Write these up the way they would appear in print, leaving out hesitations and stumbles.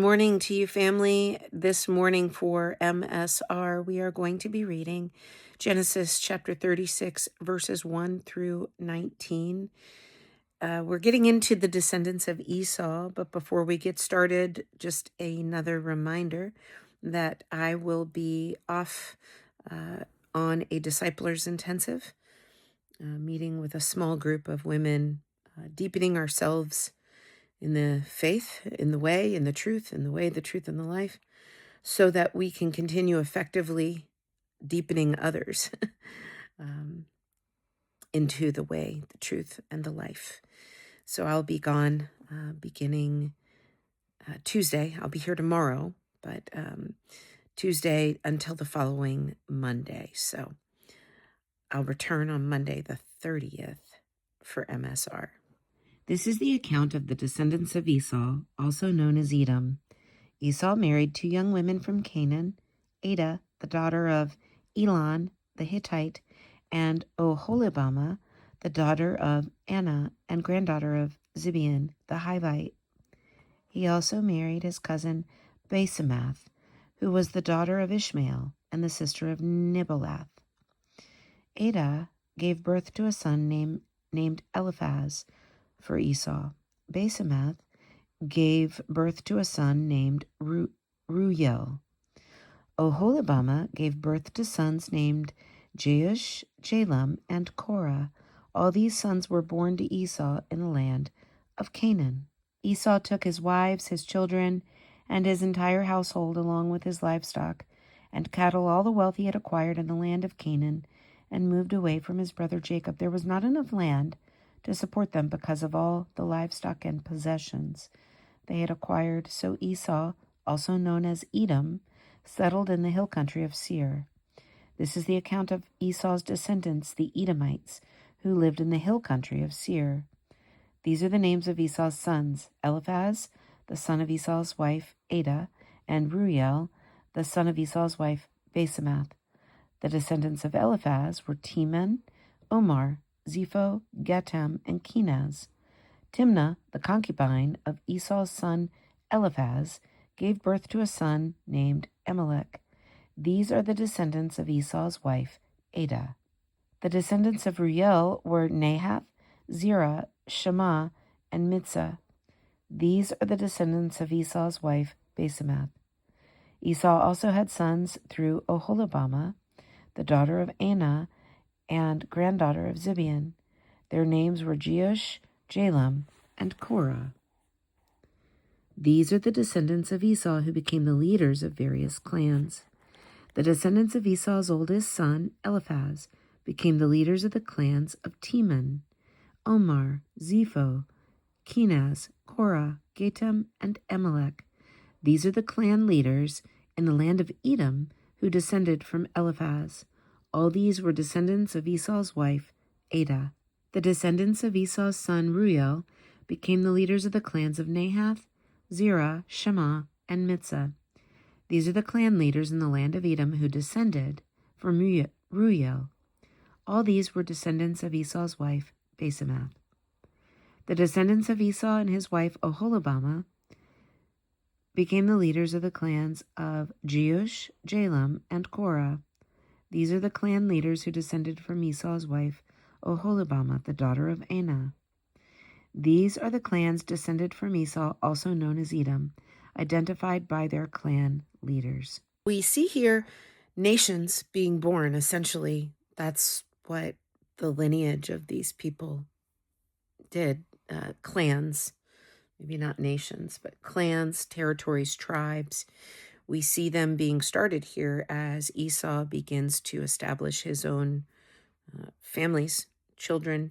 Morning to you, family. This morning for MSR, we are going to be reading Genesis chapter 36, verses 1 through 19. We're getting into the descendants of Esau, but before we get started, just another reminder that I will be off on a disciplers intensive, meeting with a small group of women, deepening ourselves in the faith, in the way, in the truth, in the way, the truth, and the life, so that we can continue effectively deepening others into the way, the truth, and the life. So I'll be gone beginning Tuesday. I'll be here tomorrow, but Tuesday until the following Monday. So I'll return on Monday the 30th for MSR. This is the account of the descendants of Esau, also known as Edom. Esau married two young women from Canaan, Adah, the daughter of Elon the Hittite, and Oholibamah, the daughter of Anna and granddaughter of Zibeon the Hivite. He also married his cousin Basemath, who was the daughter of Ishmael and the sister of Nibalath. Adah gave birth to a son named Eliphaz for Esau. Basemath gave birth to a son named Ruel. Oholibamah gave birth to sons named Jeush, Jalam, and Korah. All these sons were born to Esau in the land of Canaan. Esau took his wives, his children, and his entire household, along with his livestock and cattle, all the wealth he had acquired in the land of Canaan, and moved away from his brother Jacob. There was not enough land to support them because of all the livestock and possessions they had acquired. So Esau, also known as Edom, settled in the hill country of Seir. This is the account of Esau's descendants, the Edomites, who lived in the hill country of Seir. These are the names of Esau's sons: Eliphaz, the son of Esau's wife Adah, and Ruel, the son of Esau's wife Basemath. The descendants of Eliphaz were Teman, Omar, Zepho, Gatam, and Kenaz. Timnah, the concubine of Esau's son Eliphaz, gave birth to a son named Amalek. These are the descendants of Esau's wife Adah. The descendants of Ruel were Nahath, Zerah, Shema, and Mitzah. These are the descendants of Esau's wife Basemath. Esau also had sons through Oholibamah, the daughter of Anna and granddaughter of Zibeon. Their names were Jeush, Jalam, and Korah. These are the descendants of Esau who became the leaders of various clans. The descendants of Esau's oldest son, Eliphaz, became the leaders of the clans of Teman, Omar, Zepho, Kenaz, Korah, Gatam, and Amalek. These are the clan leaders in the land of Edom who descended from Eliphaz. All these were descendants of Esau's wife, Adah. The descendants of Esau's son, Ruel, became the leaders of the clans of Nahath, Zerah, Shema, and Mitzah. These are the clan leaders in the land of Edom who descended from Ruel. All these were descendants of Esau's wife, Basemath. The descendants of Esau and his wife, Oholibamah, became the leaders of the clans of Jeush, Jalam, and Korah. These are the clan leaders who descended from Esau's wife, Oholibamah, the daughter of Anna. These are the clans descended from Esau, also known as Edom, identified by their clan leaders. We see here nations being born, essentially. That's what the lineage of these people did. Clans, maybe not nations, but clans, territories, tribes. We see them being started here as Esau begins to establish his own families, children.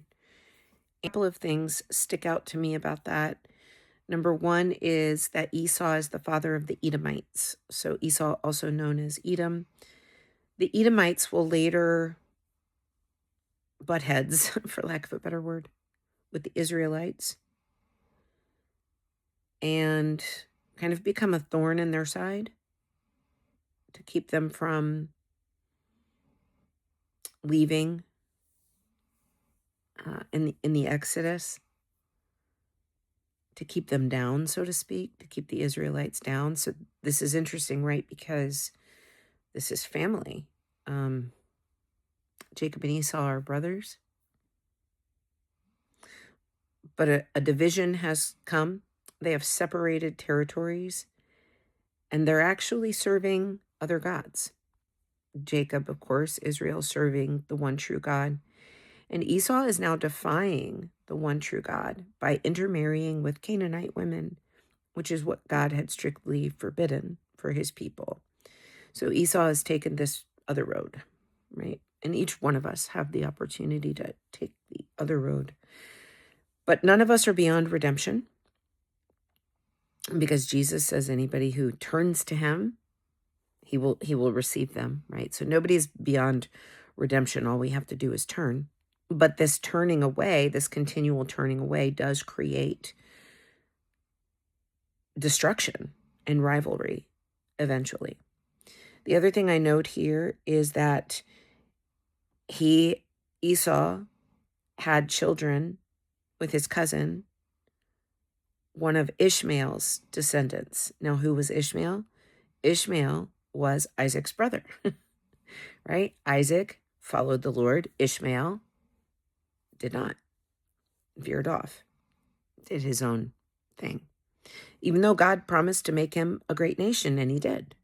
A couple of things stick out to me about that. Number one is that Esau is the father of the Edomites. So Esau, also known as Edom. The Edomites will later butt heads, for lack of a better word, with the Israelites and kind of become a thorn in their side to keep them from leaving in the Exodus, to keep them down, so to speak, to keep the Israelites down. So this is interesting, right? Because this is family. Jacob and Esau are brothers. But a division has come. They have separated territories, and they're actually serving other gods. Jacob, of course, Israel serving the one true God. And Esau is now defying the one true God by intermarrying with Canaanite women, which is what God had strictly forbidden for his people. So Esau has taken this other road, right? And each one of us have the opportunity to take the other road. But none of us are beyond redemption, because Jesus says anybody who turns to him, he will receive them, right? So nobody's beyond redemption. All we have to do is turn. But this turning away, this continual turning away, does create destruction and rivalry eventually. The other thing I note here is that Esau, had children with his cousin, one of Ishmael's descendants. Now, who was Ishmael? Ishmael was Isaac's brother, right? Isaac followed the Lord. Ishmael did not, veered off, did his own thing, even though God promised to make him a great nation, and he did.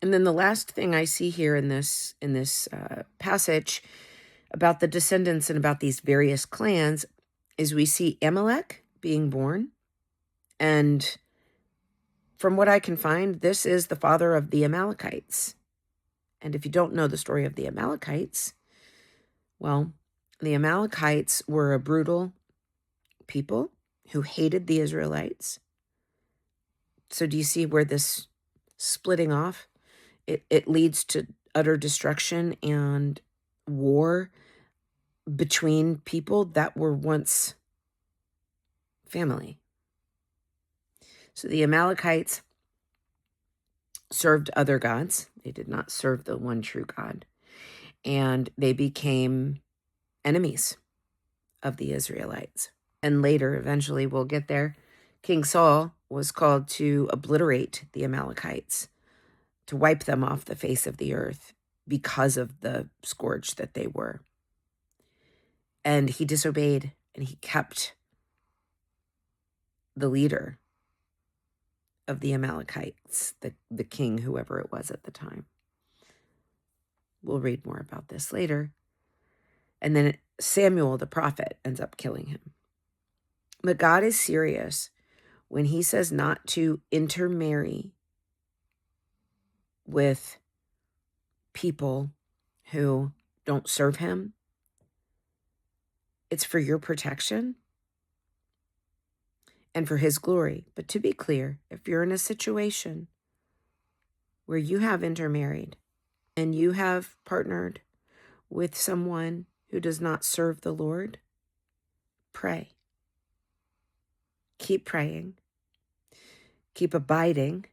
And then the last thing I see here in this passage about the descendants and about these various clans is we see Amalek being born. And from what I can find, this is the father of the Amalekites. And if you don't know the story of the Amalekites, well, the Amalekites were a brutal people who hated the Israelites. So do you see where this splitting off, it leads to utter destruction and war between people that were once family. So the Amalekites served other gods. They did not serve the one true God. And they became enemies of the Israelites. And later, eventually, we'll get there, King Saul was called to obliterate the Amalekites, to wipe them off the face of the earth because of the scourge that they were. And he disobeyed, and he kept the leader of the Amalekites, the king, whoever it was at the time. We'll read more about this later. And then Samuel, the prophet, ends up killing him. But God is serious when he says not to intermarry with people who don't serve him. It's for your protection and for his glory. But to be clear, if you're in a situation where you have intermarried and you have partnered with someone who does not serve the Lord, pray. Keep praying. Keep abiding.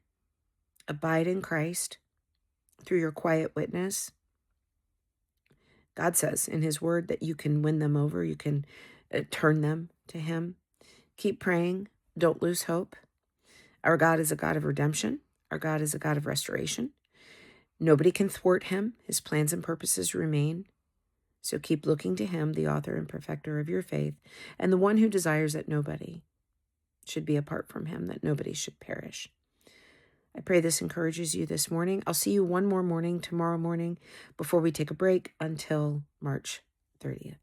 Abide in Christ through your quiet witness. God says in his word that you can win them over. You can turn them to him. Keep praying. Don't lose hope. Our God is a God of redemption. Our God is a God of restoration. Nobody can thwart him. His plans and purposes remain. So keep looking to him, the author and perfecter of your faith, and the one who desires that nobody should be apart from him, that nobody should perish. I pray this encourages you this morning. I'll see you one more morning tomorrow morning before we take a break until March 30th.